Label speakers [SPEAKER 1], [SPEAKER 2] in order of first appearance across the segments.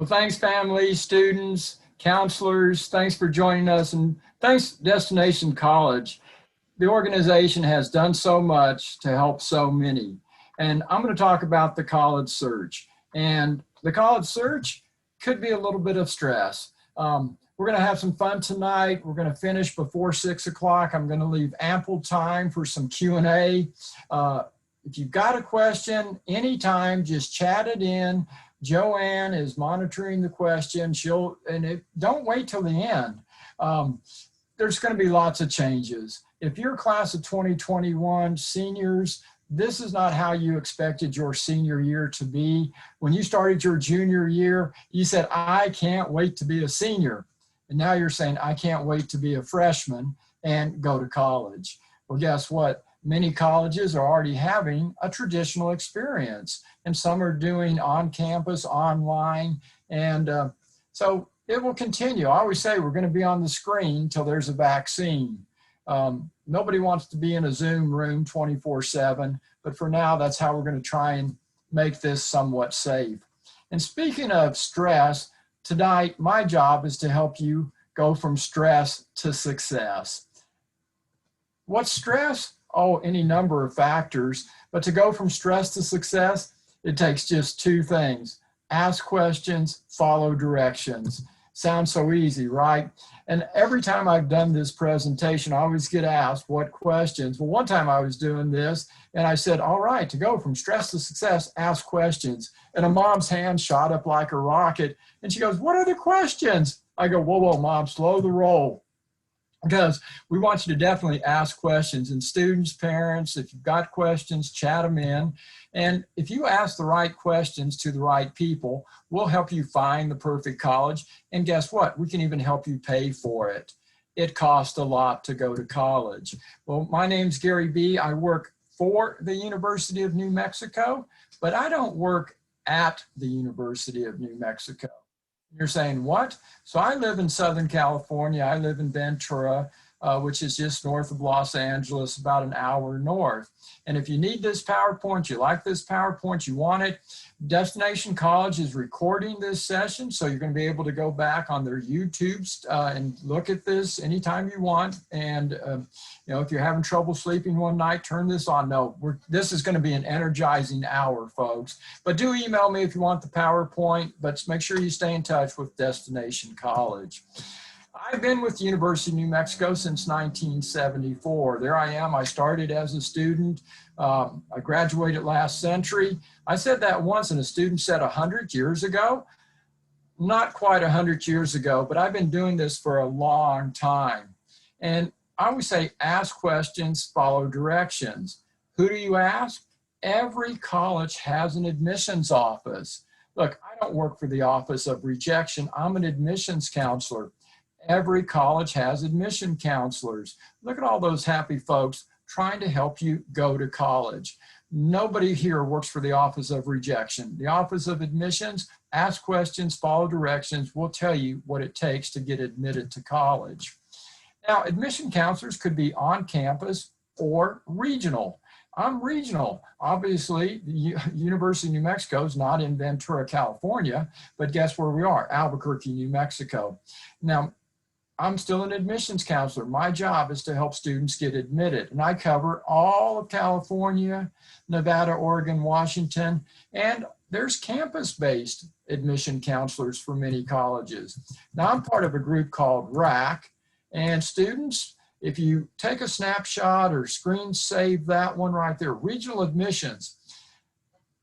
[SPEAKER 1] Well, thanks family, students, counselors, thanks for joining us, and thanks Destination College. The organization has done so much to help so many. And I'm going to talk about the college search. And the college search could be a little bit of stress. We're going to have some fun tonight. We're going to finish before 6 o'clock. I'm going to leave ample time for some Q&A. If you've got a question, anytime, just chat it in. Joanne is monitoring the question. Don't wait till the end. There's going to be lots of changes. If you're class of 2021 seniors, this is not how you expected your senior year to be. When you started your junior year, you said, I can't wait to be a senior. And now you're saying, I can't wait to be a freshman and go to college. Well, guess what? Many colleges are already having a traditional experience, and some are doing on campus, online, and so it will continue. I always say we're going to be on the screen till there's a vaccine. Nobody wants to be in a Zoom room 24/7, but for now, that's how we're going to try and make this somewhat safe. And speaking of stress, tonight, my job is to help you go from stress to success. What's stress? Oh, any number of factors, but to go from stress to success, it takes just two things: ask questions, follow directions. Sounds so easy, right? And every time I've done this presentation, I always get asked what questions. Well, one time I was doing this and I said, all right, to go from stress to success, ask questions. And a mom's hand shot up like a rocket. And she goes, what are the questions? I go, whoa, mom, slow the roll. Because we want you to definitely ask questions, and students, parents, if you've got questions, chat them in. And if you ask the right questions to the right people, we'll help you find the perfect college. And guess what? We can even help you pay for it. It costs a lot to go to college. Well, my name's Gary B. I work for the University of New Mexico, but I don't work at the University of New Mexico. You're saying, what? So I live in Southern California. I live in Ventura, which is just north of Los Angeles, about an hour north. And if you need this PowerPoint, you like this PowerPoint, you want it, Destination College is recording this session, so you're going to be able to go back on their YouTube and look at this anytime you want. And if you're having trouble sleeping one night, turn this on. No, this is going to be an energizing hour, folks. But do email me if you want the PowerPoint, but make sure you stay in touch with Destination College. I've been with the University of New Mexico since 1974. There I am. I started as a student. I graduated last century. I said that once, and a student said 100 years ago. Not quite 100 years ago, but I've been doing this for a long time. And I always say, ask questions, follow directions. Who do you ask? Every college has an admissions office. Look, I don't work for the Office of Rejection. I'm an admissions counselor. Every college has admission counselors. Look at all those happy folks trying to help you go to college. Nobody here works for the Office of Rejection. The Office of Admissions, ask questions, follow directions. We'll tell you what it takes to get admitted to college. Now, admission counselors could be on campus or regional. I'm regional. Obviously, the University of New Mexico is not in Ventura, California, but guess where we are? Albuquerque, New Mexico. Now, I'm still an admissions counselor. My job is to help students get admitted, and I cover all of California, Nevada, Oregon, Washington, and there's campus-based admission counselors for many colleges. Now, I'm part of a group called RAC, and students, if you take a snapshot or screen save that one right there, regional admissions,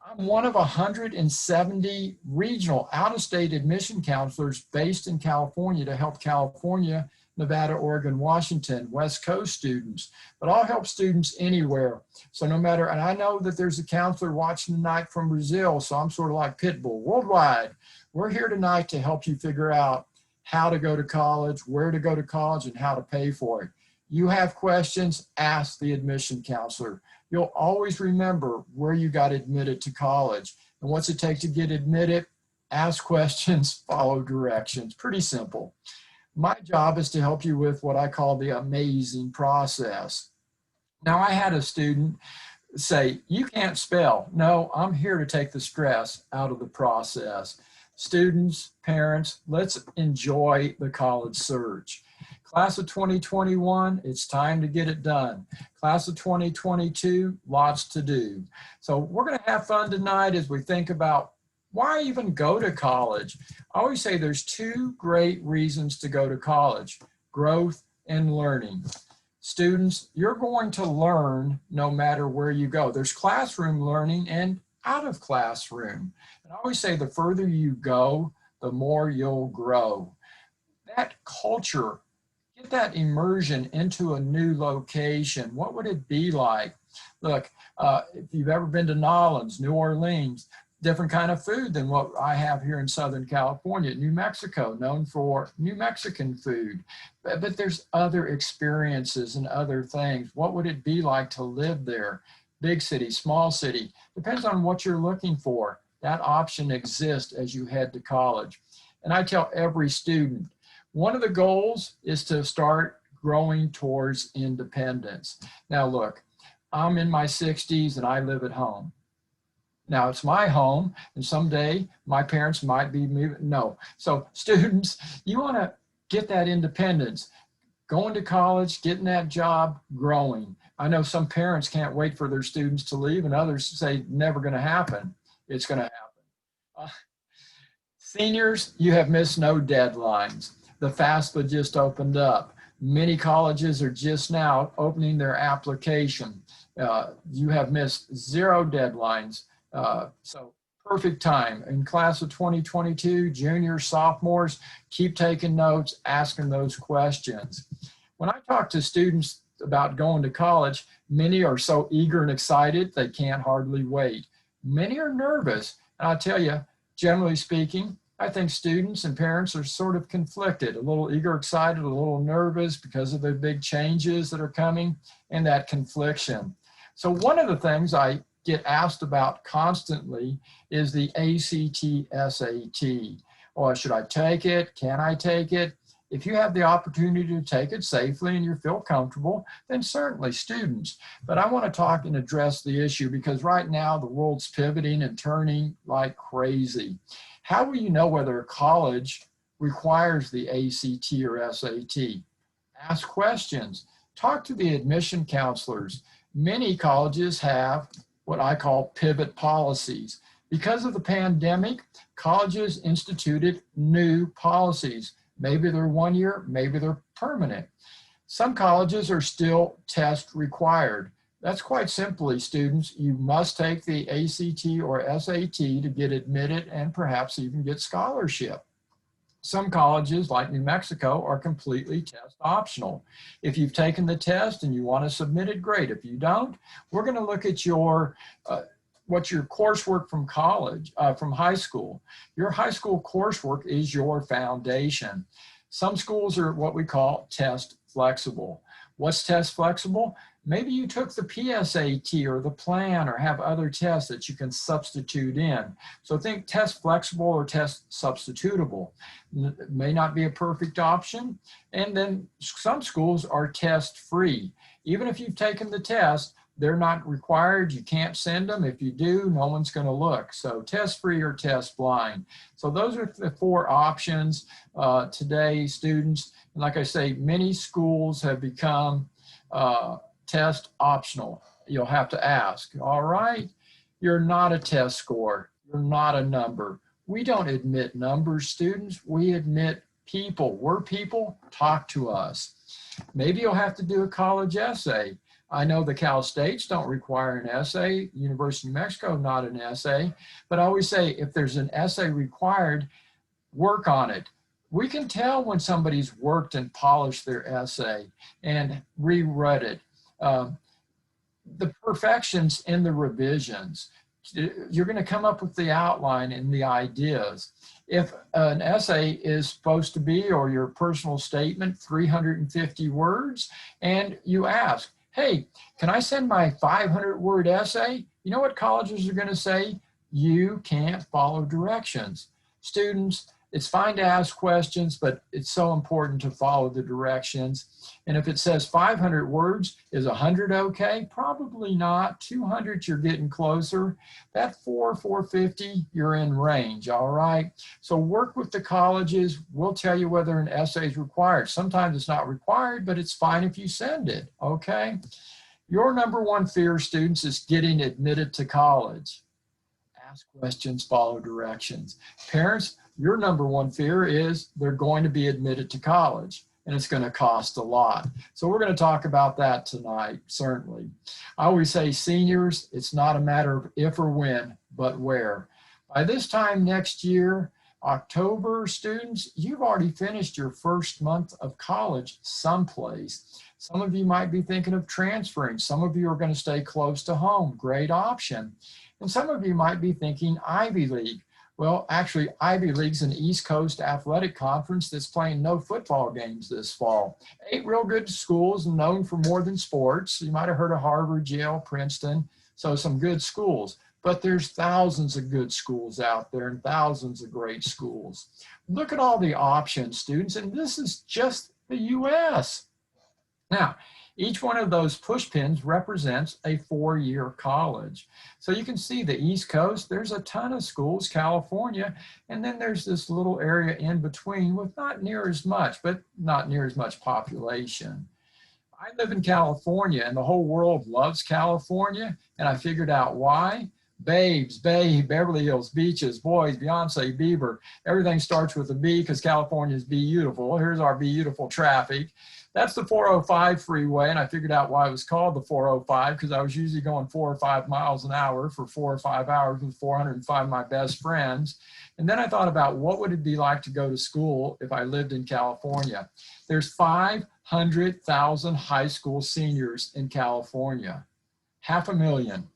[SPEAKER 1] I'm one of 170 regional out-of-state admission counselors based in California to help California, Nevada, Oregon, Washington, West Coast students. But I'll help students anywhere. So no matter, and I know that there's a counselor watching tonight from Brazil, so I'm sort of like Pitbull, worldwide. We're here tonight to help you figure out how to go to college, where to go to college, and how to pay for it. You have questions, ask the admission counselor. You'll always remember where you got admitted to college. And what's it take to get admitted? Ask questions, follow directions. Pretty simple. My job is to help you with what I call the amazing process. Now, I had a student say, you can't spell. No, I'm here to take the stress out of the process. Students, parents, let's enjoy the college surge. Class of 2021, it's time to get it done. Class of 2022, lots to do. So we're going to have fun tonight as we think about why even go to college. I always say there's two great reasons to go to college: growth and learning. Students, you're going to learn no matter where you go. There's classroom learning and out of classroom. And I always say the further you go, the more you'll grow. That culture, get that immersion into a new location. What would it be like? Look, if you've ever been to Nolens, New Orleans, different kind of food than what I have here in Southern California. New Mexico, known for New Mexican food. But there's other experiences and other things. What would it be like to live there? Big city, small city, depends on what you're looking for. That option exists as you head to college. And I tell every student, one of the goals is to start growing towards independence. Now look, I'm in my 60s and I live at home. Now it's my home, and someday my parents might be moving. No. So students, you want to get that independence, going to college, getting that job, growing. I know some parents can't wait for their students to leave, and others say never going to happen. It's going to happen. Seniors, you have missed no deadlines. The FAFSA just opened up. Many colleges are just now opening their application. You have missed zero deadlines. So perfect time. In class of 2022, juniors, sophomores, keep taking notes, asking those questions. When I talk to students about going to college, many are so eager and excited they can't hardly wait. Many are nervous, and I'll tell you, generally speaking, I think students and parents are sort of conflicted, a little eager, excited, a little nervous because of the big changes that are coming and that confliction. So one of the things I get asked about constantly is the ACT, SAT. Or should I take it? Can I take it? If you have the opportunity to take it safely and you feel comfortable, then certainly students. But I want to talk and address the issue because right now the world's pivoting and turning like crazy. How will you know whether a college requires the ACT or SAT? Ask questions. Talk to the admission counselors. Many colleges have what I call pivot policies. Because of the pandemic, colleges instituted new policies. Maybe they're 1 year, maybe they're permanent. Some colleges are still test required. That's quite simply, students, you must take the ACT or SAT to get admitted and perhaps even get scholarship. Some colleges, like New Mexico, are completely test optional. If you've taken the test and you want to submit it, great. If you don't, we're going to look at your what's your coursework from college, from high school. Your high school coursework is your foundation. Some schools are what we call test flexible. What's test flexible? Maybe you took the PSAT or the plan or have other tests that you can substitute in. So think test flexible or test substitutable. It may not be a perfect option. And then some schools are test free. Even if you've taken the test, they're not required. You can't send them. If you do, no one's going to look. So test free or test blind. So those are the four options today, students. And like I say, many schools have become test optional. You'll have to ask, all right, you're not a test score. You're not a number. We don't admit numbers, students. We admit people. We're people. Talk to us. Maybe you'll have to do a college essay. I know the Cal States don't require an essay. University of New Mexico, not an essay. But I always say if there's an essay required, work on it. We can tell when somebody's worked and polished their essay and reread it. The perfections in the revisions. You're going to come up with the outline and the ideas. If an essay is supposed to be, or your personal statement, 350 words, and you ask, hey, can I send my 500-word essay? You know what colleges are going to say? You can't follow directions. Students, It's fine to ask questions, but it's so important to follow the directions. And if it says 500 words, is 100 okay? Probably not. 200, you're getting closer. That 450, you're in range, all right? So work with the colleges. We'll tell you whether an essay is required. Sometimes it's not required, but it's fine if you send it, okay? Your number one fear, students, is getting admitted to college. Ask questions, follow directions. Parents, your number one fear is they're going to be admitted to college, and it's going to cost a lot. So we're going to talk about that tonight, certainly. I always say, seniors, it's not a matter of if or when, but where. By this time next year, October, students, you've already finished your first month of college someplace. Some of you might be thinking of transferring. Some of you are going to stay close to home. Great option. And some of you might be thinking Ivy League. Well, actually, Ivy League's an East Coast athletic conference that's playing no football games this fall. 8 real good schools known for more than sports. You might have heard of Harvard, Yale, Princeton, so some good schools. But there's thousands of good schools out there and thousands of great schools. Look at all the options, students, and this is just the US. Now, each one of those push pins represents a 4-year college. So you can see the East Coast, there's a ton of schools, California, and then there's this little area in between with not near as much, but not near as much population. I live in California and the whole world loves California, and I figured out why. Babes, Babe, Beverly Hills, beaches, boys, Beyonce, Bieber, everything starts with a B because California is beautiful. Here's our beautiful traffic. That's the 405 freeway, and I figured out why it was called the 405 because I was usually going 4 or 5 miles an hour for 4 or 5 hours with 405 of my best friends. And then I thought about what would it be like to go to school if I lived in California. There's 500,000 high school seniors in California, 500,000.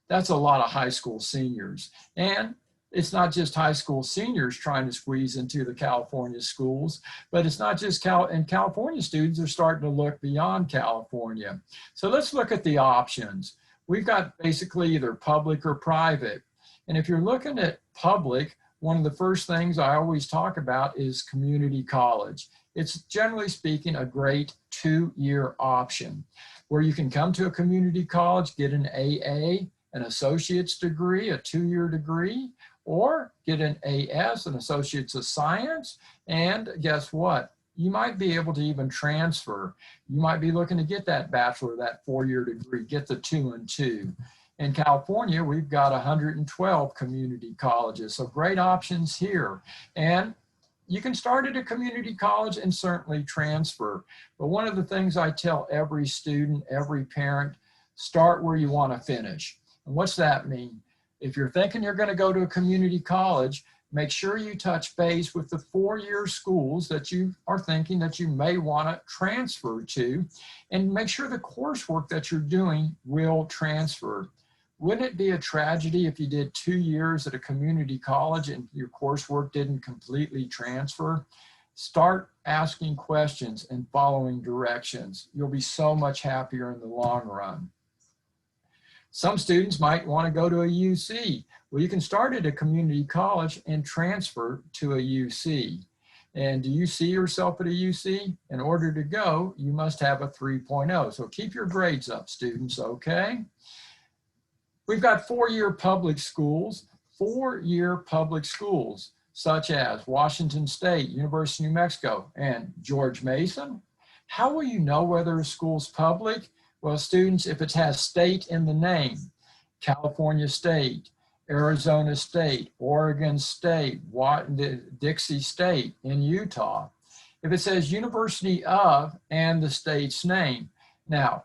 [SPEAKER 1] That's a lot of high school seniors. And it's not just high school seniors trying to squeeze into the California schools, but it's not just and California students are starting to look beyond California. So let's look at the options. We've got basically either public or private. And if you're looking at public, one of the first things I always talk about is community college. It's generally speaking a great 2-year option where you can come to a community college, get an AA, an associate's degree, a 2-year degree, or get an AS, an Associate's of Science, and guess what? You might be able to even transfer. You might be looking to get that bachelor, that 4-year degree, get the 2 and 2. In California, we've got 112 community colleges, so great options here. And you can start at a community college and certainly transfer. But one of the things I tell every student, every parent, start where you want to finish. And what's that mean? If you're thinking you're going to go to a community college, make sure you touch base with the 4-year schools that you are thinking that you may want to transfer to, and make sure the coursework that you're doing will transfer. Wouldn't it be a tragedy if you did 2 years at a community college and your coursework didn't completely transfer? Start asking questions and following directions. You'll be so much happier in the long run. Some students might want to go to a UC. Well, you can start at a community college and transfer to a UC. And do you see yourself at a UC? In order to go, you must have a 3.0. So keep your grades up, students, okay? We've got 4-year public schools, 4-year public schools, such as Washington State, University of New Mexico, and George Mason. How will you know whether a school's public? Well, students, if it has state in the name, California State, Arizona State, Oregon State, Dixie State in Utah. If it says University of and the state's name. Now,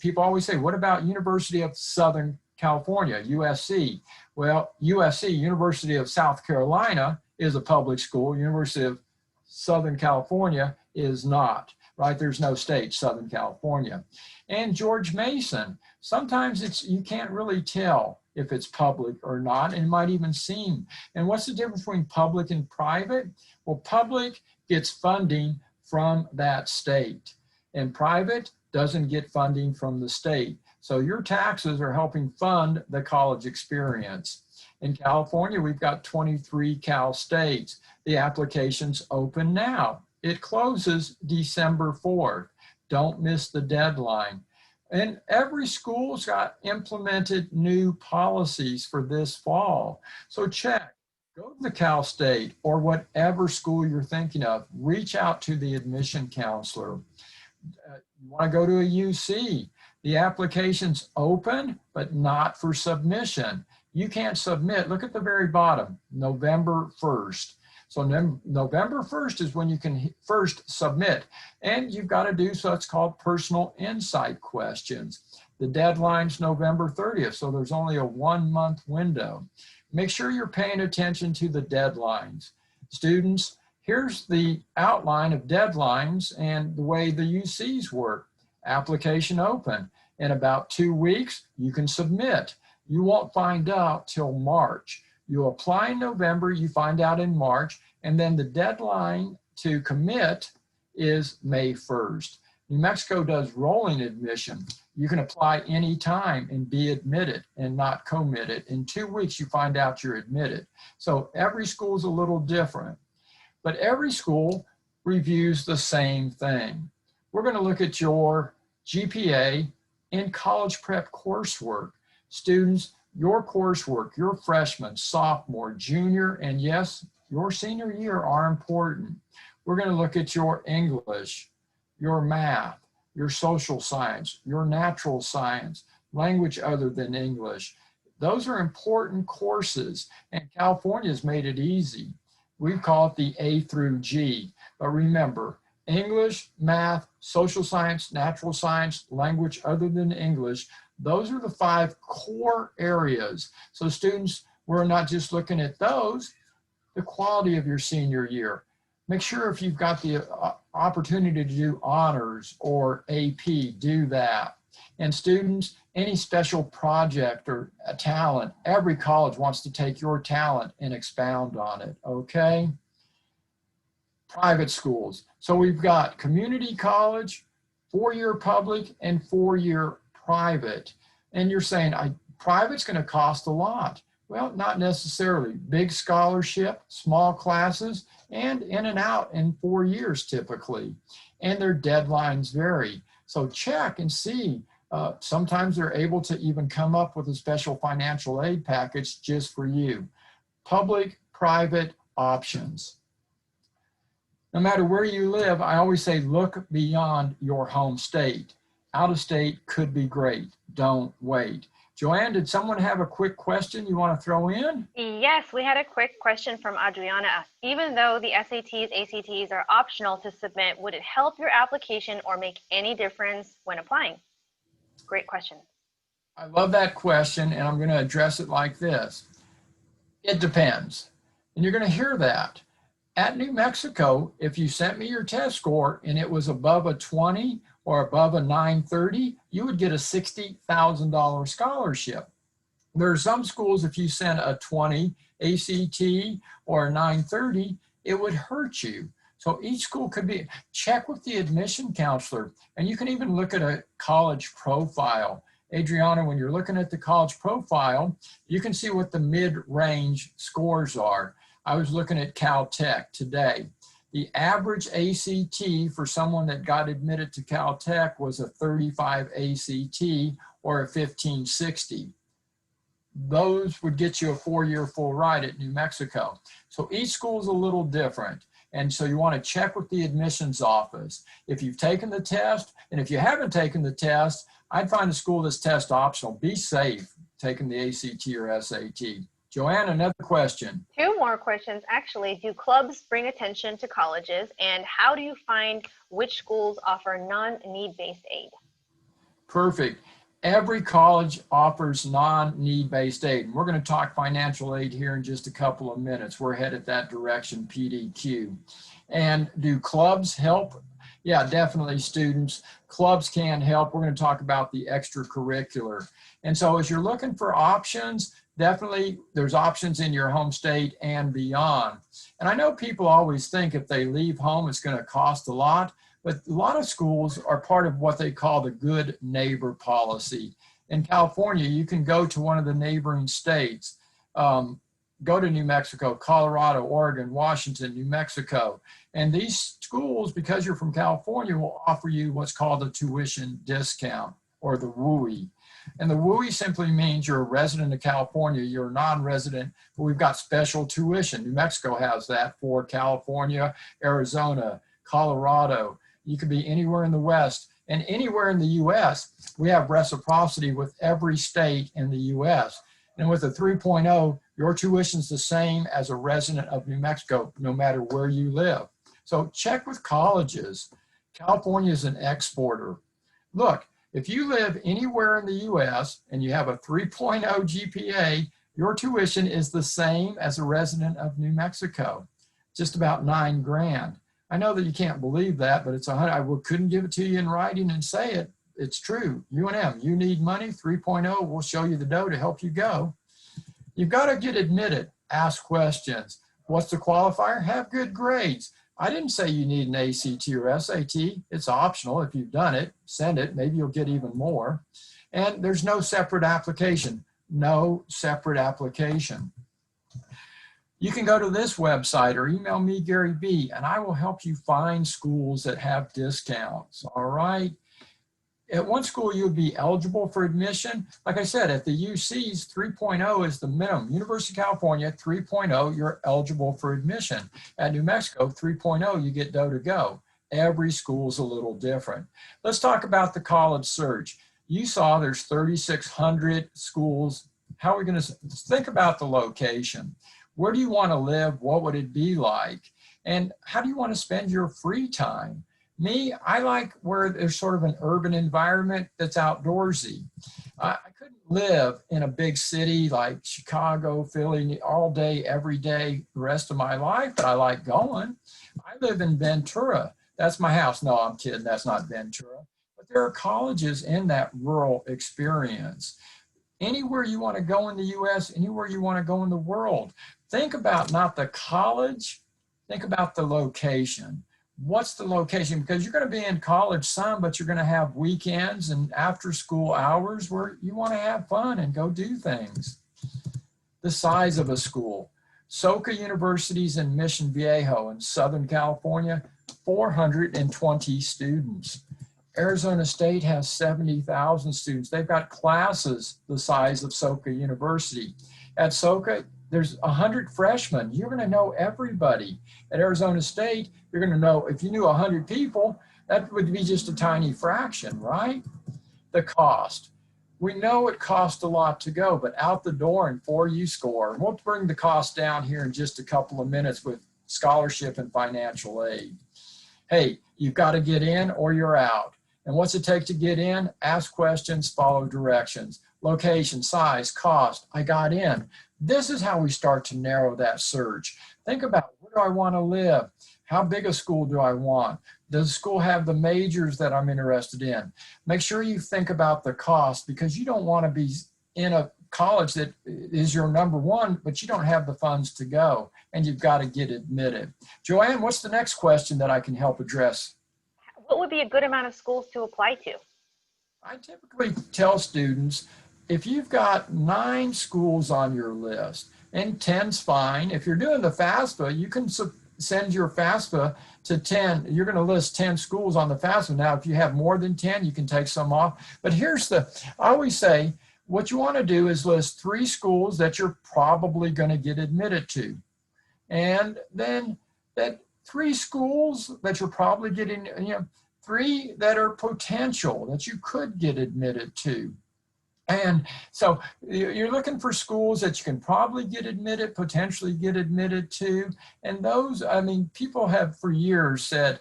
[SPEAKER 1] people always say, what about University of Southern California, USC? Well, USC, University of South Carolina, is a public school. University of Southern California is not. Right? There's no state, Southern California. And George Mason, sometimes you can't really tell if it's public or not, and it might even seem. And what's the difference between public and private? Well, public gets funding from that state, and private doesn't get funding from the state. So your taxes are helping fund the college experience. In California, we've got 23 Cal states. The application's open now. It closes December 4th. Don't miss the deadline. And every school's got implemented new policies for this fall. So check, go to the Cal State or whatever school you're thinking of. Reach out to the admission counselor. You want to go to a UC, the application's open, but not for submission. You can't submit, look at the very bottom, November 1st. So November 1st is when you can first submit, and you've got to do what's called personal insight questions. The deadline's November 30th, so there's only a 1-month window. Make sure you're paying attention to the deadlines. Students, here's the outline of deadlines and the way the UCs work. Application open. In about 2 weeks, you can submit. You won't find out till March. You apply in November, you find out in March, and then the deadline to commit is May 1st. New Mexico does rolling admission. You can apply anytime and be admitted and not committed. In 2 weeks, you find out you're admitted. So every school is a little different, but every school reviews the same thing. We're going to look at your GPA in college prep coursework. Students, your coursework, your freshman, sophomore, junior, and yes, your senior year are important. We're going to look at your English, your math, your social science, your natural science, language other than English. Those are important courses, and California has made it easy. We call it the A through G, but remember, English, math, social science, natural science, language other than English, those are the 5 core areas. So students, we're not just looking at those, the quality of your senior year. Make sure if you've got the opportunity to do honors or AP, do that. And students, any special project or a talent, every college wants to take your talent and expound on it, okay? Private schools. So we've got community college, 4-year public, and 4-year private. And you're saying, private's going to cost a lot. Well, not necessarily. Big scholarship, small classes, and in and out in 4 years typically. And their deadlines vary. So check and see. Sometimes they're able to even come up with a special financial aid package just for you. Public, private options. No matter where you live, I always say look beyond your home state. Out of state could be great. Don't wait. Joanne, did someone have a quick question you want to throw in?
[SPEAKER 2] Yes, we had a quick question from Adriana. Even though the SATs, ACTs are optional to submit, would it help your application or make any difference when applying? Great question.
[SPEAKER 1] I love that question, and I'm going to address it like this. It depends. And you're going to hear that. At New Mexico, if you sent me your test score and it was above a 20 or above a 930, you would get a $60,000 scholarship. There are some schools, if you sent a 20 ACT or a 930, it would hurt you. So each school could be, check with the admission counselor, and you can even look at a college profile. Adriana, when you're looking at the college profile, you can see what the mid-range scores are. I was looking at Caltech today. The average ACT for someone that got admitted to Caltech was a 35 ACT or a 1560. Those would get you a 4-year full ride at New Mexico. So each school is a little different. And so you want to check with the admissions office. If you've taken the test, and if you haven't taken the test, I'd find a school that's test optional. Be safe taking the ACT or SAT. Joanne, another question.
[SPEAKER 2] 2 more questions, actually. Do clubs bring attention to colleges, and how do you find which schools offer non-need-based aid?
[SPEAKER 1] Perfect. Every college offers non-need-based aid. And we're going to talk financial aid here in just a couple of minutes. We're headed that direction, PDQ. And do clubs help? Yeah, definitely, students. Clubs can help. We're going to talk about the extracurricular. And so as you're looking for options, definitely there's options in your home state and beyond. And I know people always think if they leave home, it's going to cost a lot. But a lot of schools are part of what they call the good neighbor policy. In California, you can go to one of the neighboring states. Go to New Mexico, Colorado, Oregon, Washington, New Mexico. And these schools, because you're from California, will offer you what's called a tuition discount, or the WUI. And the WUI simply means you're a resident of California, you're a non-resident, but we've got special tuition. New Mexico has that for California, Arizona, Colorado. You could be anywhere in the West, and anywhere in the US, we have reciprocity with every state in the US. And with a 3.0, your tuition's the same as a resident of New Mexico, no matter where you live. So check with colleges. California is an exporter. Look, if you live anywhere in the US and you have a 3.0 GPA, your tuition is the same as a resident of New Mexico, just about $9 grand. I know that you can't believe that, but it's I couldn't give it to you in writing and say it. It's true. UNM, you need money, 3.0, we'll show you the dough to help you go. You've got to get admitted, ask questions. What's the qualifier? Have good grades. I didn't say you need an ACT or SAT. It's optional. If you've done it, send it. Maybe you'll get even more. And there's no separate application. No separate application. You can go to this website or email me, Gary B, and I will help you find schools that have discounts, all right? At one school, you'd be eligible for admission. Like I said, at the UCs, 3.0 is the minimum. University of California, 3.0, you're eligible for admission. At New Mexico, 3.0, you get dough to go. Every school's a little different. Let's talk about the college search. You saw there's 3,600 schools. How are we going to think about the location? Where do you want to live? What would it be like? And how do you want to spend your free time? Me, I like where there's sort of an urban environment that's outdoorsy. I couldn't live in a big city like Chicago, Philly, all day, every day, the rest of my life, but I like going. I live in Ventura. That's my house. No, I'm kidding. That's not Ventura. But there are colleges in that rural experience. Anywhere you want to go in the US, anywhere you want to go in the world. Think about not the college, think about the location. What's the location? Because you're going to be in college some, but you're going to have weekends and after school hours where you want to have fun and go do things. The size of a school. Soka University's in Mission Viejo in Southern California, 420 students. Arizona State has 70,000 students. They've got classes the size of Soka University. At Soka, there's 100 freshmen. You're going to know everybody. At Arizona State, you're going to know, if you knew 100 people, that would be just a tiny fraction, right? The cost. We know it costs a lot to go, but out the door and before you score. We'll bring the cost down here in just a couple of minutes with scholarship and financial aid. Hey, you've got to get in or you're out. And what's it take to get in? Ask questions, follow directions. Location, size, cost, I got in. This is how we start to narrow that search. Think about, where do I want to live? How big a school do I want? Does the school have the majors that I'm interested in? Make sure you think about the cost, because you don't want to be in a college that is your number one, but you don't have the funds to go, and you've got to get admitted. Joanne, what's the next question that I can help address?
[SPEAKER 2] What would be a good amount of schools to apply to?
[SPEAKER 1] I typically tell students, if you've got 9 schools on your list, and 10's fine. If you're doing the FAFSA, you can send your FAFSA to 10. You're going to list 10 schools on the FAFSA. Now, if you have more than 10, you can take some off. But here's I always say, what you want to do is list 3 schools that you're probably going to get admitted to. And then that 3 schools that you're probably getting, 3 that are potential that you could get admitted to. And so you're looking for schools that you can probably get admitted, potentially get admitted to. And those, people have for years said,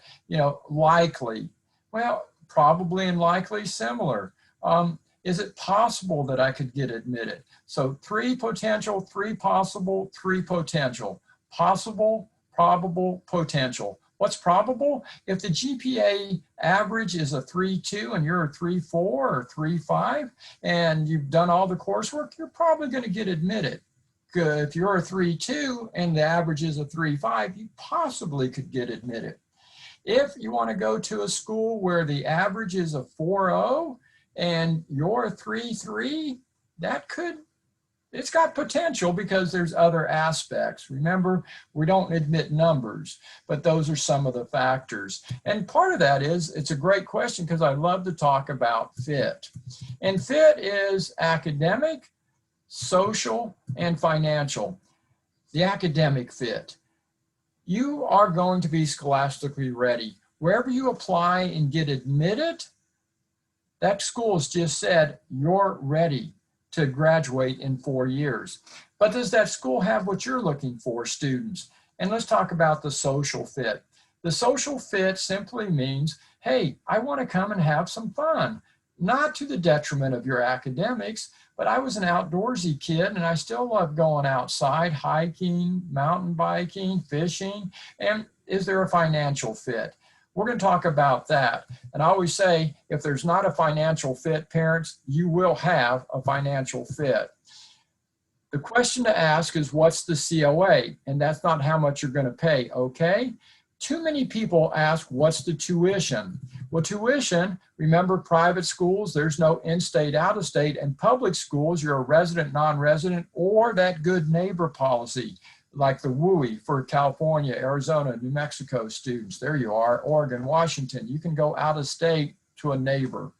[SPEAKER 1] likely. Well, probably and likely similar. Is it possible that I could get admitted? So 3 potential, 3 possible, 3 potential. Possible, probable, potential. What's probable? If the GPA average is a 3.2 and you're a 3.4 or 3.5 and you've done all the coursework, you're probably going to get admitted. If you're a 3.2 and the average is a 3.5, you possibly could get admitted. If you want to go to a school where the average is a 4.0 and you're 3-3, it's got potential because there's other aspects. Remember, we don't admit numbers, but those are some of the factors. And part of that is, it's a great question because I love to talk about fit. And fit is academic, social, and financial. The academic fit. You are going to be scholastically ready. Wherever you apply and get admitted, that school has just said, you're ready to graduate in 4 years. But does that school have what you're looking for, students? And let's talk about the social fit. The social fit simply means, hey, I want to come and have some fun, not to the detriment of your academics, but I was an outdoorsy kid and I still love going outside, hiking, mountain biking, fishing. And is there a financial fit? We're going to talk about that. And I always say, if there's not a financial fit, parents, you will have a financial fit. The question to ask is, what's the COA? And that's not how much you're going to pay, okay? Too many people ask, what's the tuition? Well, tuition, remember private schools, there's no in-state, out-of-state, and public schools, you're a resident, non-resident, or that good neighbor policy, like the WUI for California, Arizona, New Mexico students. There you are, Oregon, Washington. You can go out of state to a neighbor.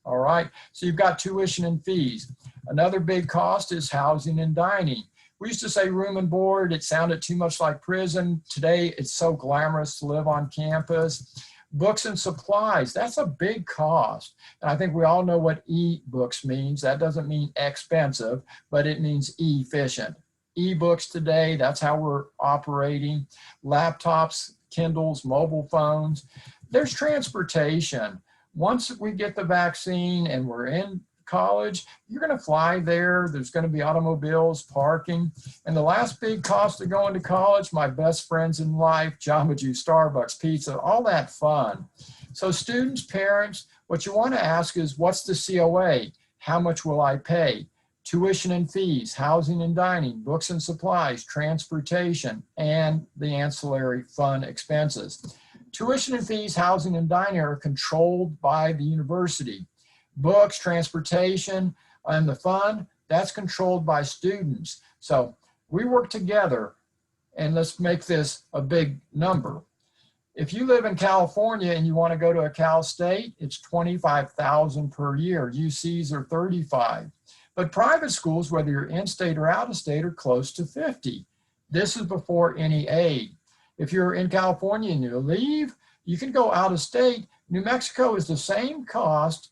[SPEAKER 1] All right, so you've got tuition and fees. Another big cost is housing and dining. We used to say room and board. It sounded too much like prison. Today, it's so glamorous to live on campus. Books and supplies, that's a big cost. And I think we all know what e-books means. That doesn't mean expensive, but it means efficient. E-books today, that's how we're operating. Laptops, Kindles, mobile phones. There's transportation. Once we get the vaccine and we're in college, you're going to fly there. There's going to be automobiles, parking. And the last big cost of going to college, my best friends in life, Jamba Juice, Starbucks, pizza, all that fun. So students, parents, what you want to ask is, what's the COA? How much will I pay? Tuition and fees, housing and dining, books and supplies, transportation, and the ancillary fun expenses. Tuition and fees, housing and dining are controlled by the university. Books, transportation, and the fun, that's controlled by students. So we work together, and let's make this a big number. If you live in California and you want to go to a Cal State, it's $25,000 per year. UCs are $35,000. But private schools, whether you're in-state or out-of-state, are close to $50,000. This is before any aid. If you're in California and you leave, you can go out-of-state. New Mexico is the same cost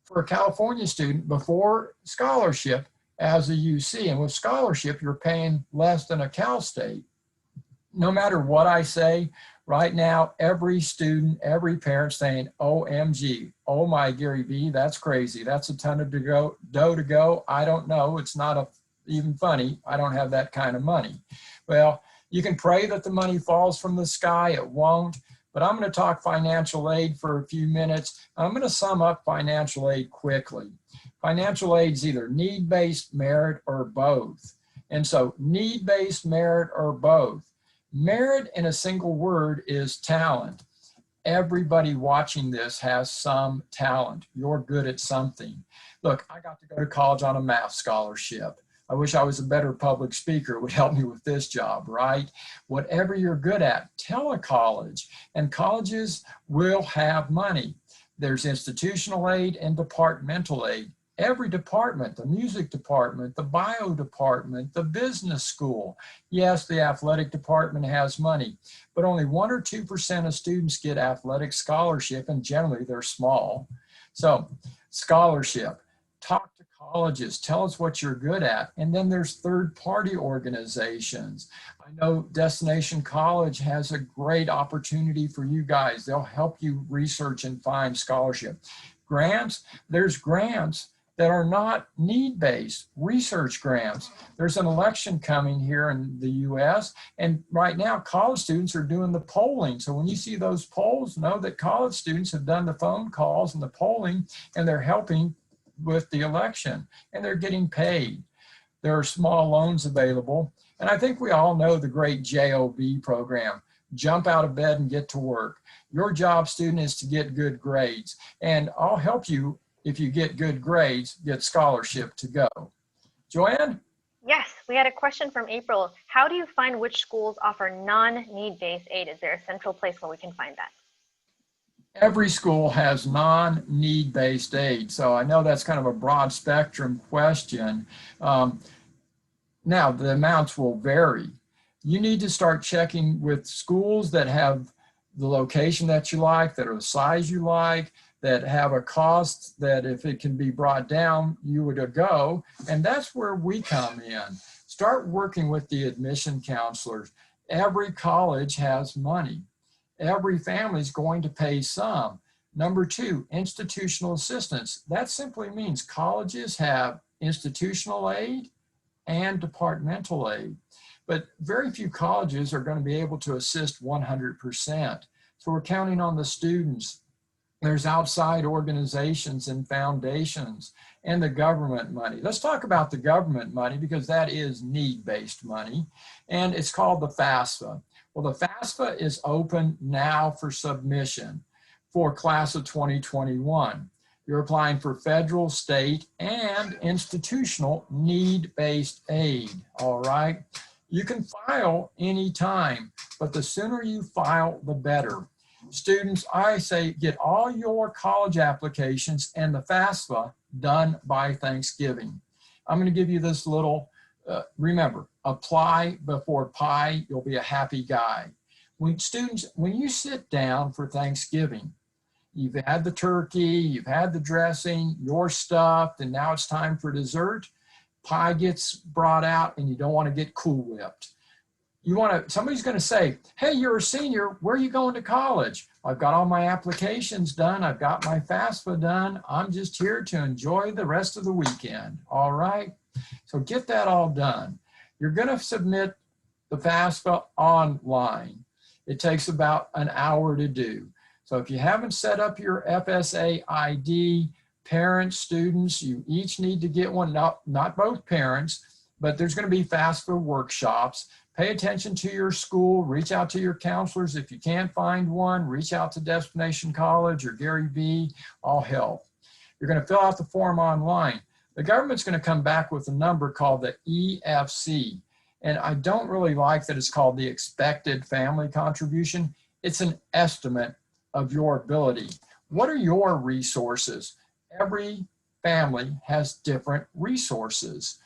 [SPEAKER 1] for a California student before scholarship as a UC. And with scholarship, you're paying less than a Cal State. No matter what I say, right now, every student, every parent saying, OMG, oh my Gary V, that's crazy. That's a ton of dough to go. I don't know. It's not even funny. I don't have that kind of money. Well, you can pray that the money falls from the sky. It won't. But I'm going to talk financial aid for a few minutes. I'm going to sum up financial aid quickly. Financial aid is either need-based, merit, or both. And so need-based, merit, or both. Merit in a single word is talent. Everybody watching this has some talent. You're good at something. Look, I got to go to college on a math scholarship. I wish I was a better public speaker. It would help me with this job, right? Whatever you're good at, tell a college, and colleges will have money. There's institutional aid and departmental aid. Every department, the music department, the bio department, the business school. Yes, the athletic department has money, but only 1 or 2% of students get athletic scholarship, and generally they're small. So scholarship, talk to colleges, tell us what you're good at. And then there's third-party organizations. I know Destination College has a great opportunity for you guys. They'll help you research and find scholarship. Grants, there's grants that are not need-based, research grants. There's an election coming here in the US, and right now college students are doing the polling. So when you see those polls, know that college students have done the phone calls and the polling, and they're helping with the election, and they're getting paid. There are small loans available, and I think we all know the great JOB program. Jump out of bed and get to work. Your job, student, is to get good grades, and I'll help you if you get good grades, get scholarship to go. Joanne?
[SPEAKER 2] Yes, we had a question from April. How do you find which schools offer non-need-based aid? Is there a central place where we can find that?
[SPEAKER 1] Every school has non-need-based aid. So I know that's kind of a broad spectrum question. Now, the amounts will vary. You need to start checking with schools that have the location that you like, that are the size you like, that have a cost that if it can be brought down, you would go. And that's where we come in. Start working with the admission counselors. Every college has money. Every family is going to pay some. Number two, institutional assistance. That simply means colleges have institutional aid and departmental aid. But very few colleges are going to be able to assist 100%. So we're counting on the students. There's outside organizations and foundations and the government money. Let's talk about the government money because that is need-based money, and it's called the FAFSA. Well, the FAFSA is open now for submission for class of 2021. You're applying for federal, state, and institutional need-based aid, all right? You can file anytime, but the sooner you file, the better. Students, I say get all your college applications and the FAFSA done by Thanksgiving. I'm going to give you this little, remember, apply before pie, you'll be a happy guy. When you sit down for Thanksgiving, you've had the turkey, you've had the dressing, you're stuffed, and now it's time for dessert. Pie gets brought out and you don't want to get Cool Whipped. Somebody's going to say, hey, you're a senior, where are you going to college? I've got all my applications done. I've got my FAFSA done. I'm just here to enjoy the rest of the weekend. All right. So get that all done. You're going to submit the FAFSA online. It takes about an hour to do. So if you haven't set up your FSA ID, parents, students, you each need to get one, not both parents, but there's going to be FAFSA workshops. Pay attention to your school, reach out to your counselors. If you can't find one, reach out to Destination College or Gary B. I'll help. You're going to fill out the form online. The government's going to come back with a number called the EFC. And I don't really like that it's called the expected family contribution. It's an estimate of your ability. What are your resources? Every family has different resources.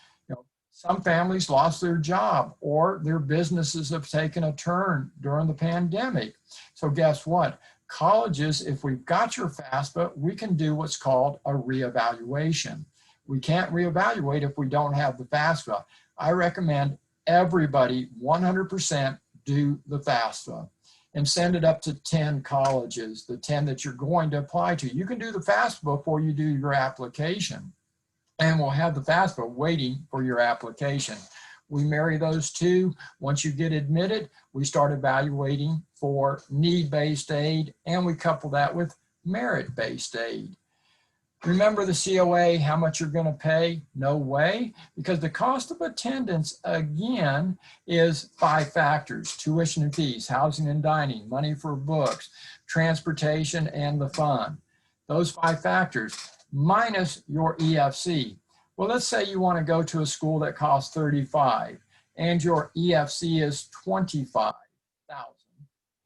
[SPEAKER 1] Some families lost their job or their businesses have taken a turn during the pandemic. So guess what? Colleges, if we've got your FAFSA, we can do what's called a reevaluation. We can't reevaluate if we don't have the FAFSA. I recommend everybody 100% do the FAFSA and send it up to 10 colleges, the 10 that you're going to apply to. You can do the FAFSA before you do your application. And we'll have the FAFSA waiting for your application. We marry those two. Once you get admitted, we start evaluating for need-based aid, and we couple that with merit-based aid. Remember the COA, how much you're going to pay? No way, because the cost of attendance, again, is 5 factors: tuition and fees, housing and dining, money for books, transportation, and the fund. Those 5 factors minus your EFC. Well, let's say you want to go to a school that costs 35 and your EFC is 25,000.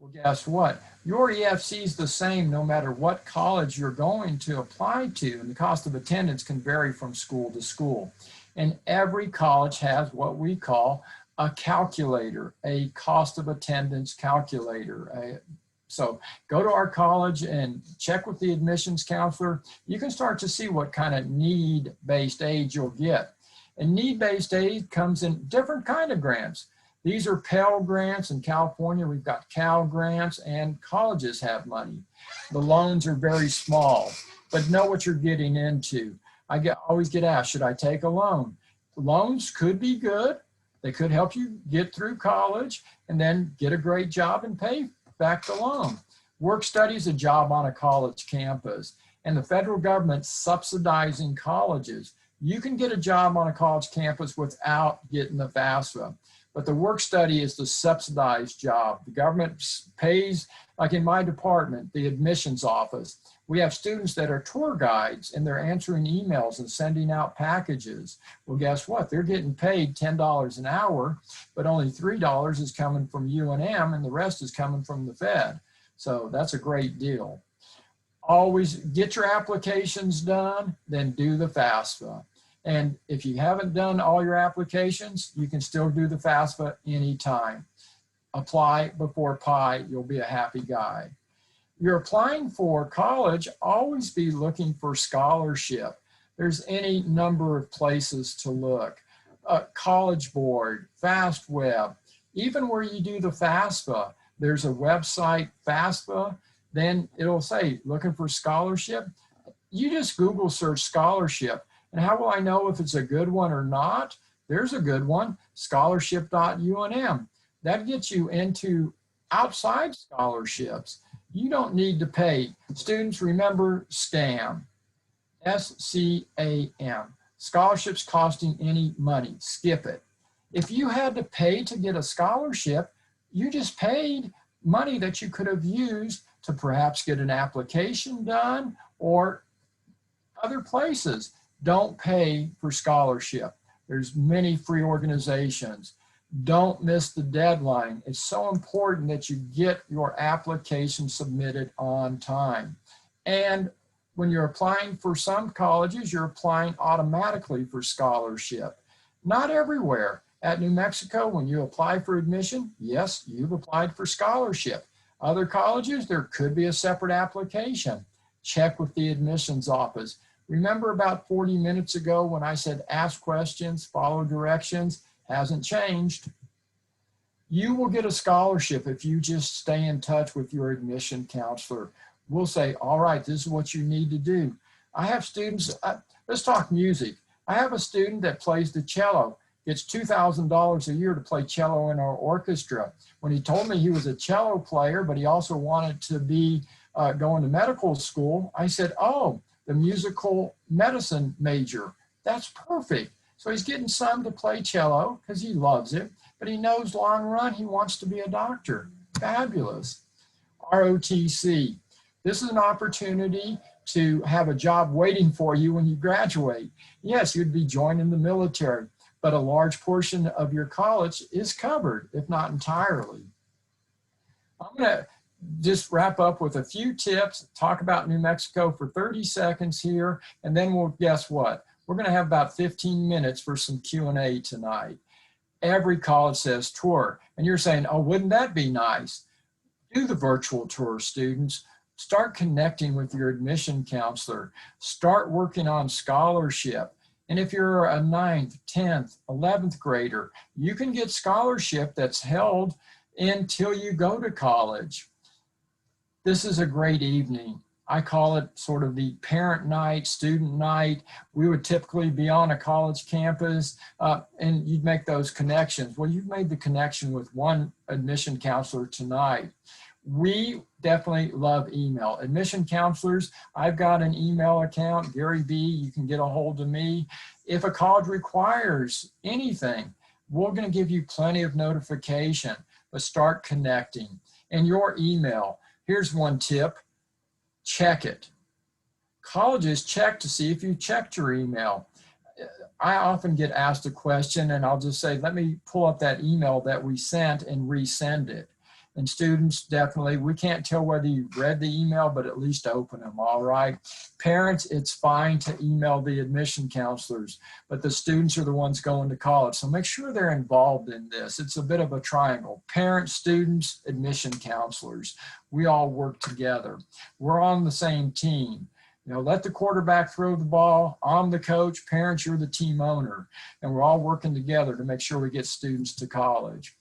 [SPEAKER 1] Well, guess what? Your EFC is the same no matter what college you're going to apply to, and the cost of attendance can vary from school to school. And every college has what we call a calculator, a cost of attendance calculator. So go to our college and check with the admissions counselor. You can start to see what kind of need-based aid you'll get. And need-based aid comes in different kind of grants. These are Pell grants in California. We've got Cal grants, and colleges have money. The loans are very small, but know what you're getting into. Always get asked, should I take a loan? Loans could be good. They could help you get through college and then get a great job and pay back the loan. Work study is a job on a college campus, and the federal government's subsidizing colleges. You can get a job on a college campus without getting the FAFSA. but the work study is the subsidized job. The government pays, like in my department, the admissions office. We have students that are tour guides and they're answering emails and sending out packages. Well, guess what? They're getting paid $10 an hour, but only $3 is coming from UNM and the rest is coming from the Fed. So that's a great deal. Always get your applications done, then do the FAFSA. And if you haven't done all your applications, you can still do the FAFSA anytime. Apply before pie, you'll be a happy guy. You're applying for college, always be looking for scholarship. There's any number of places to look. College Board, FastWeb, even where you do the FAFSA, there's a website, FAFSA, then it'll say, looking for scholarship. You just Google search scholarship. And how will I know if it's a good one or not? There's a good one, scholarship.unm. That gets you into outside scholarships. You don't need to pay. Students, remember SCAM, S-C-A-M. Scholarships costing any money, skip it. If you had to pay to get a scholarship, you just paid money that you could have used to perhaps get an application done or other places. Don't pay for scholarship. There's many free organizations. Don't miss the deadline. It's so important that you get your application submitted on time. And when you're applying for some colleges, you're applying automatically for scholarship. Not everywhere. At New Mexico, when you apply for admission, yes, you've applied for scholarship. Other colleges, there could be a separate application. Check with the admissions office. Remember about 40 minutes ago when I said ask questions, follow directions? Hasn't changed. You will get a scholarship if you just stay in touch with your admission counselor. We'll say, all right, this is what you need to do. I have students, let's talk music. I have a student that plays the cello, gets $2,000 a year to play cello in our orchestra. When he told me he was a cello player, but he also wanted to be going to medical school, I said, oh, the musical medicine major, that's perfect. So he's getting some to play cello because he loves it, but he knows long run he wants to be a doctor. Fabulous. ROTC. This is an opportunity to have a job waiting for you when you graduate. Yes, you'd be joining the military, but a large portion of your college is covered, if not entirely. I'm going to just wrap up with a few tips, talk about New Mexico for 30 seconds here, and then we'll, guess what? We're going to have about 15 minutes for some Q&A tonight. Every college says tour, and you're saying, oh, wouldn't that be nice? Do the virtual tour, students. Start connecting with your admission counselor. Start working on scholarship. And if you're a 9th, 10th, 11th grader, you can get scholarship that's held until you go to college. This is a great evening. I call it sort of the parent night, student night. We would typically be on a college campus and you'd make those connections. Well, you've made the connection with one admission counselor tonight. We definitely love email. Admission counselors, I've got an email account, Gary B, you can get a hold of me. If a college requires anything, we're gonna give you plenty of notification, but start connecting. And your email, here's one tip, check it. Colleges check to see if you checked your email. I often get asked a question and I'll just say, let me pull up that email that we sent and resend it. And students, definitely, we can't tell whether you read the email, but at least open them, all right? Parents, it's fine to email the admission counselors, but the students are the ones going to college. So make sure they're involved in this. It's a bit of a triangle. Parents, students, admission counselors. We all work together. We're on the same team. You know, let the quarterback throw the ball. I'm the coach. Parents, you're the team owner. And we're all working together to make sure we get students to college.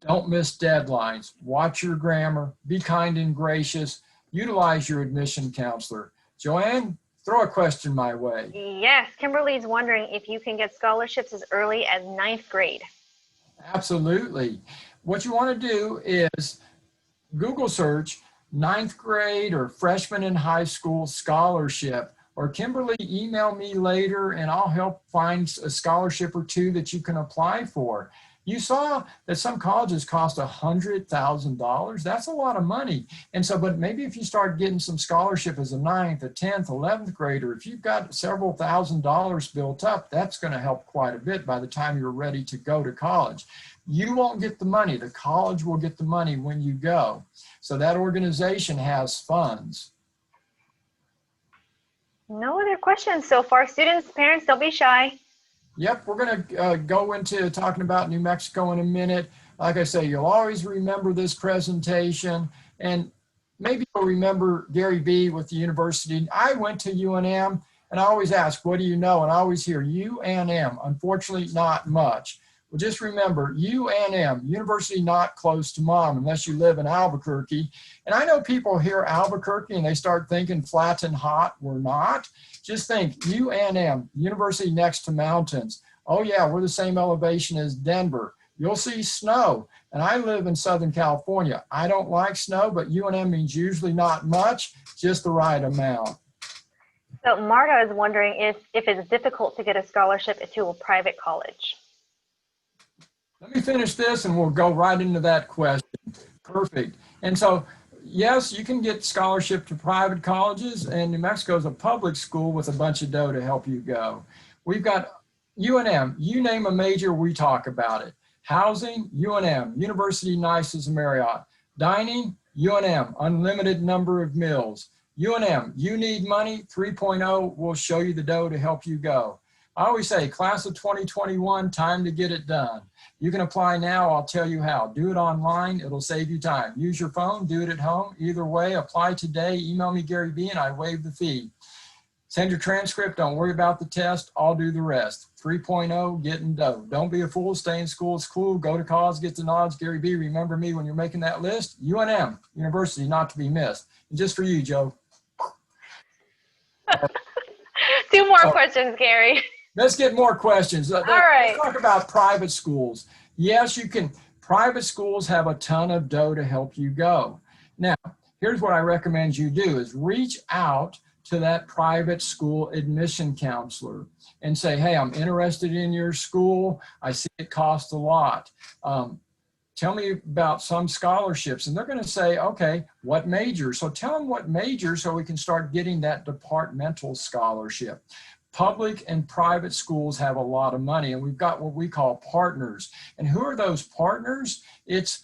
[SPEAKER 1] Don't miss deadlines. Watch your grammar. Be kind and gracious. Utilize your admission counselor. Joanne, throw a question my way.
[SPEAKER 2] Yes, Kimberly's wondering if you can get scholarships as early as 9th grade.
[SPEAKER 1] Absolutely. What you want to do is Google search 9th grade or freshman in high school scholarship, or Kimberly, email me later and I'll help find a scholarship or two that you can apply for. You saw that some colleges cost $100,000. That's a lot of money. And so, but maybe if you start getting some scholarship as a 9th, a 10th, 11th grader, if you've got several $1,000s built up, that's going to help quite a bit by the time you're ready to go to college. You won't get the money. The college will get the money when you go. So that organization has funds.
[SPEAKER 2] No other questions so far. Students, parents, don't be shy.
[SPEAKER 1] Yep, we're going to go into talking about New Mexico in a minute. Like I say, you'll always remember this presentation, and maybe you'll remember Gary B. with the university. I went to UNM, and I always ask, what do you know? And I always hear UNM. Unfortunately, not much. Well, just remember, UNM, University Not Close to Mom, unless you live in Albuquerque. And I know people hear Albuquerque and they start thinking flat and hot. We're not. Just think UNM, University Next to Mountains. Oh yeah, we're the same elevation as Denver. You'll see snow. And I live in Southern California. I don't like snow, but UNM means usually not much, just the right amount.
[SPEAKER 2] So Marta is wondering if it's difficult to get a scholarship to a private college.
[SPEAKER 1] Let me finish this and we'll go right into that question. Perfect. And so, yes, you can get scholarship to private colleges, and New Mexico is a public school with a bunch of dough to help you go. We've got UNM, you name a major, we talk about it. Housing, UNM, University Nice as a Marriott. Dining, UNM, unlimited number of meals. UNM, you need money, 3.0 will show you the dough to help you go. I always say, class of 2021, time to get it done. You can apply now, I'll tell you how. Do it online, it'll save you time. Use your phone, do it at home. Either way, apply today, email me Gary B and I waive the fee. Send your transcript, don't worry about the test, I'll do the rest. 3.0, getting dough. Don't be a fool, stay in school, it's cool, go to college, get the nods. Gary B, remember me when you're making that list. UNM, University not to be missed. And just for you, Joe.
[SPEAKER 2] Two more questions, Gary.
[SPEAKER 1] Let's get more questions.
[SPEAKER 2] All right.
[SPEAKER 1] Let's talk about private schools. Yes, you can. Private schools have a ton of dough to help you go. Now, here's what I recommend you do is reach out to that private school admission counselor and say, hey, I'm interested in your school. I see it costs a lot. Tell me about some scholarships. And they're going to say, okay, what major? So tell them what major so we can start getting that departmental scholarship. Public and private schools have a lot of money, and we've got what we call partners. And who are those partners? It's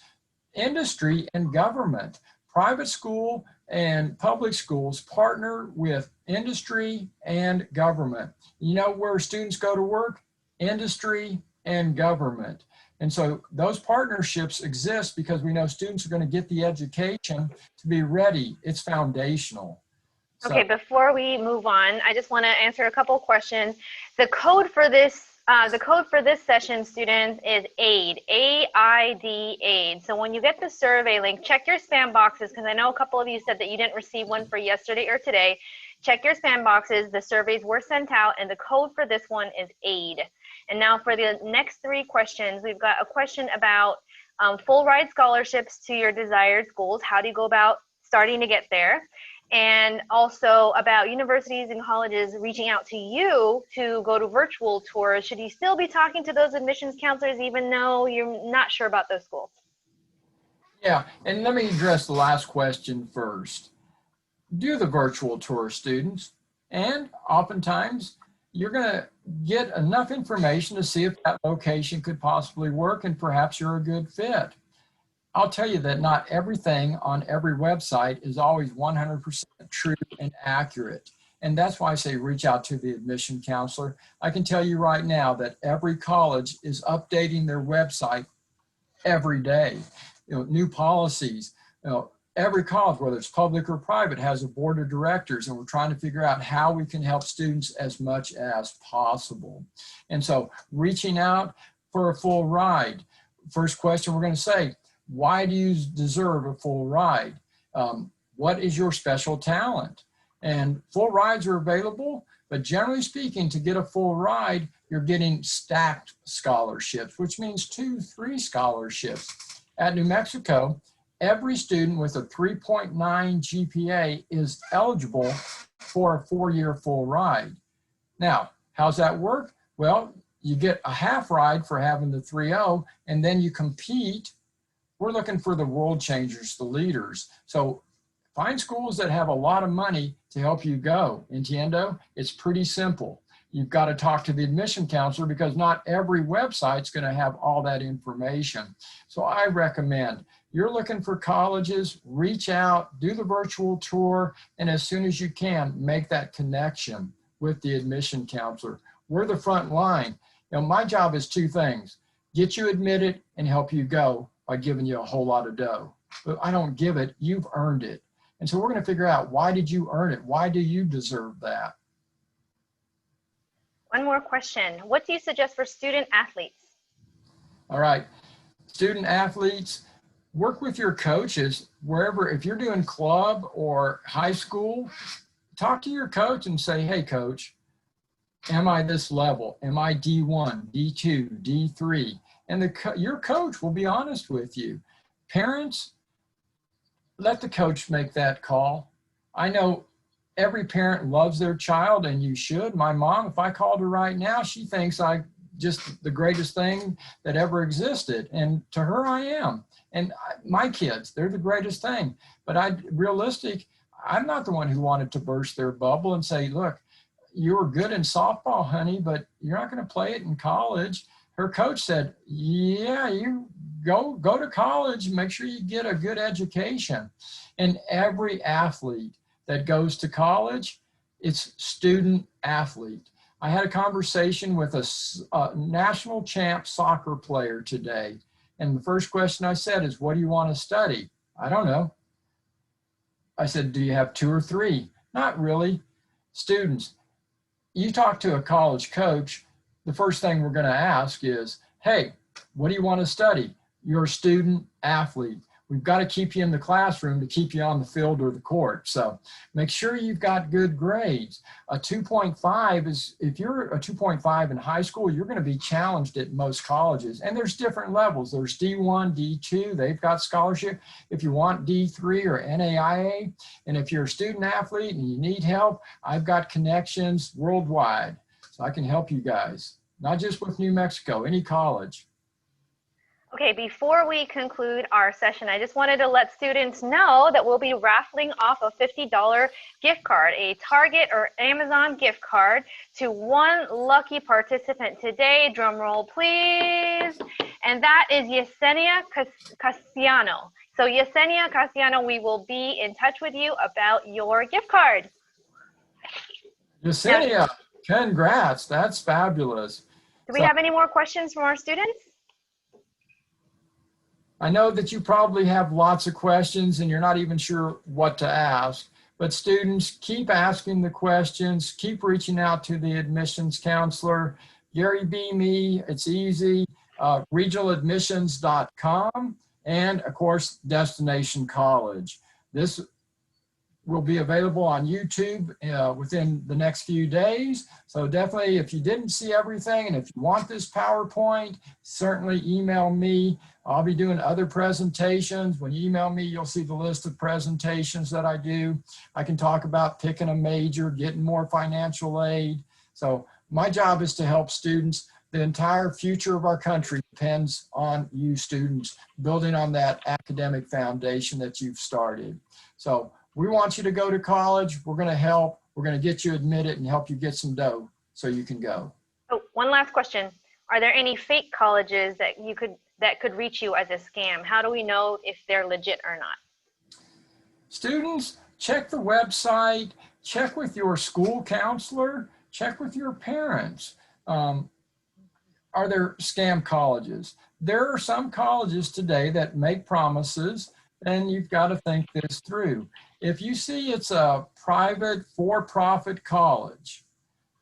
[SPEAKER 1] industry and government. Private school and public schools partner with industry and government. You know where students go to work? Industry and government. And so those partnerships exist because we know students are going to get the education to be ready. It's foundational.
[SPEAKER 2] Okay, before we move on, I just want to answer a couple questions. The code for this session, students, is AID, A-I-D, AID. So when you get the survey link, check your spam boxes, because I know a couple of you said that you didn't receive one for yesterday or today. Check your spam boxes. The surveys were sent out, and the code for this one is AID. And now for the next three questions, we've got a question about full ride scholarships to your desired schools. How do you go about starting to get there? And also about universities and colleges reaching out to you to go to virtual tours. Should you still be talking to those admissions counselors even though you're not sure about those schools?
[SPEAKER 1] Yeah, and let me address the last question first. Do the virtual tour, students, and oftentimes you're going to get enough information to see if that location could possibly work and perhaps you're a good fit. I'll tell you that not everything on every website is always 100% true and accurate. And that's why I say reach out to the admission counselor. I can tell you right now that every college is updating their website every day. You know, new policies. You know, every college, whether it's public or private, has a board of directors, and we're trying to figure out how we can help students as much as possible. And so reaching out for a full ride. First question we're going to say, why do you deserve a full ride? What is your special talent? And full rides are available, but generally speaking, to get a full ride, you're getting stacked scholarships, which means 2-3 scholarships. At New Mexico, every student with a 3.9 GPA is eligible for a 4-year full ride. Now, how's that work? Well, you get a half ride for having the 3.0, and then you compete. We're looking for the world changers, the leaders. So find schools that have a lot of money to help you go. Entiendo? It's pretty simple. You've got to talk to the admission counselor because not every website's going to have all that information. So I recommend you're looking for colleges, reach out, do the virtual tour, and as soon as you can, make that connection with the admission counselor. We're the front line. You know, my job is two things: get you admitted and help you go by giving you a whole lot of dough. But I don't give it, you've earned it. And so we're going to figure out, why did you earn it? Why do you deserve that?
[SPEAKER 2] One more question. What do you suggest for student athletes?
[SPEAKER 1] All right, student athletes, work with your coaches wherever. If you're doing club or high school, talk to your coach and say, hey coach, am I this level? Am I D1, D2, D3? And your coach will be honest with you. Parents, let the coach make that call. I know every parent loves their child, and you should. My mom, if I called her right now, she thinks I just the greatest thing that ever existed. And to her, I am. And my kids, they're the greatest thing. But I'm not the one who wanted to burst their bubble and say, look, you were good in softball, honey, but you're not going to play it in college. Her coach said, yeah, you go to college, make sure you get a good education. And every athlete that goes to college, it's student athlete. I had a conversation with a national champ soccer player today. And the first question I said is, what do you want to study? I don't know. I said, do you have 2 or 3? Not really. Students, you talk to a college coach, the first thing we're going to ask is, hey, what do you want to study? You're a student athlete. We've got to keep you in the classroom to keep you on the field or the court. So make sure you've got good grades. A 2.5 is, if you're a 2.5 in high school, you're going to be challenged at most colleges. And there's different levels. There's D1, D2, they've got scholarship. If you want D3 or NAIA, and if you're a student athlete and you need help, I've got connections worldwide. So I can help you guys, not just with New Mexico, any college.
[SPEAKER 2] Okay, before we conclude our session, I just wanted to let students know that we'll be raffling off a $50 gift card, a Target or Amazon gift card, to one lucky participant today. Drum roll, please. And that is Yesenia Cassiano. So Yesenia Cassiano, we will be in touch with you about your gift card.
[SPEAKER 1] Yesenia, congrats. That's fabulous.
[SPEAKER 2] Do we have any more questions from our students?
[SPEAKER 1] I know that you probably have lots of questions and you're not even sure what to ask, but students, keep asking the questions, keep reaching out to the admissions counselor. Gary B. Me, it's easy, regionaladmissions.com, and of course, Destination College. This will be available on YouTube within the next few days. So definitely, if you didn't see everything and if you want this PowerPoint, certainly email me. I'll be doing other presentations. When you email me, you'll see the list of presentations that I do. I can talk about picking a major, getting more financial aid. So my job is to help students. The entire future of our country depends on you students, building on that academic foundation that you've started. So we want you to go to college. We're going to help. We're going to get you admitted and help you get some dough so you can go.
[SPEAKER 2] Oh, one last question. Are there any fake colleges that could reach you as a scam? How do we know if they're legit or not?
[SPEAKER 1] Students, check the website, check with your school counselor, check with your parents. Are there scam colleges? There are some colleges today that make promises, and you've got to think this through. If you see it's a private for-profit college,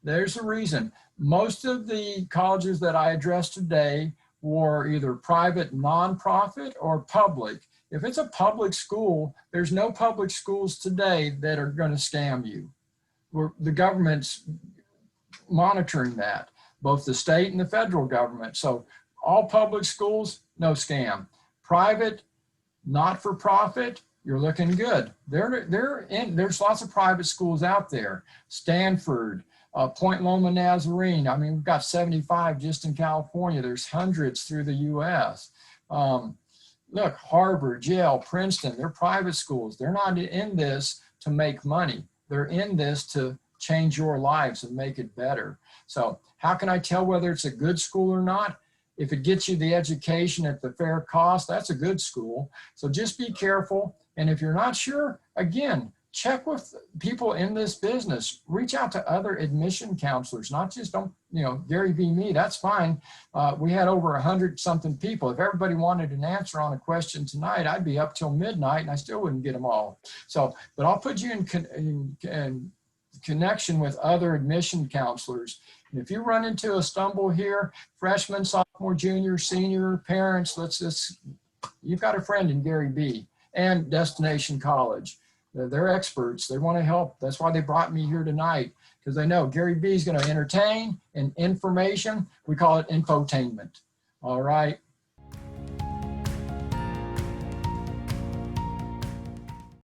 [SPEAKER 1] there's a reason. Most of the colleges that I addressed today were either private nonprofit or public. If it's a public school, there's no public schools today that are going to scam you. The government's monitoring that, both the state and the federal government. So all public schools, no scam. Private, not-for-profit, you're looking good. There's lots of private schools out there. Stanford, Point Loma Nazarene, I mean, we've got 75 just in California. There's hundreds through the US. Look, Harvard, Yale, Princeton, they're private schools. They're not in this to make money. They're in this to change your lives and make it better. So how can I tell whether it's a good school or not? If it gets you the education at the fair cost, that's a good school. So just be careful. And if you're not sure, again, check with people in this business. Reach out to other admission counselors, not just, don't, you know, Gary V. me, that's fine. We had over 100-something people. If everybody wanted an answer on a question tonight, I'd be up till midnight and I still wouldn't get them all. So, but I'll put you in connection with other admission counselors. And if you run into a stumble here, freshman, sophomore, junior, senior, parents, you've got a friend in Gary B. and Destination College. They're experts. They want to help. That's why they brought me here tonight, because they know Gary B is going to entertain and information. We call it infotainment. All right.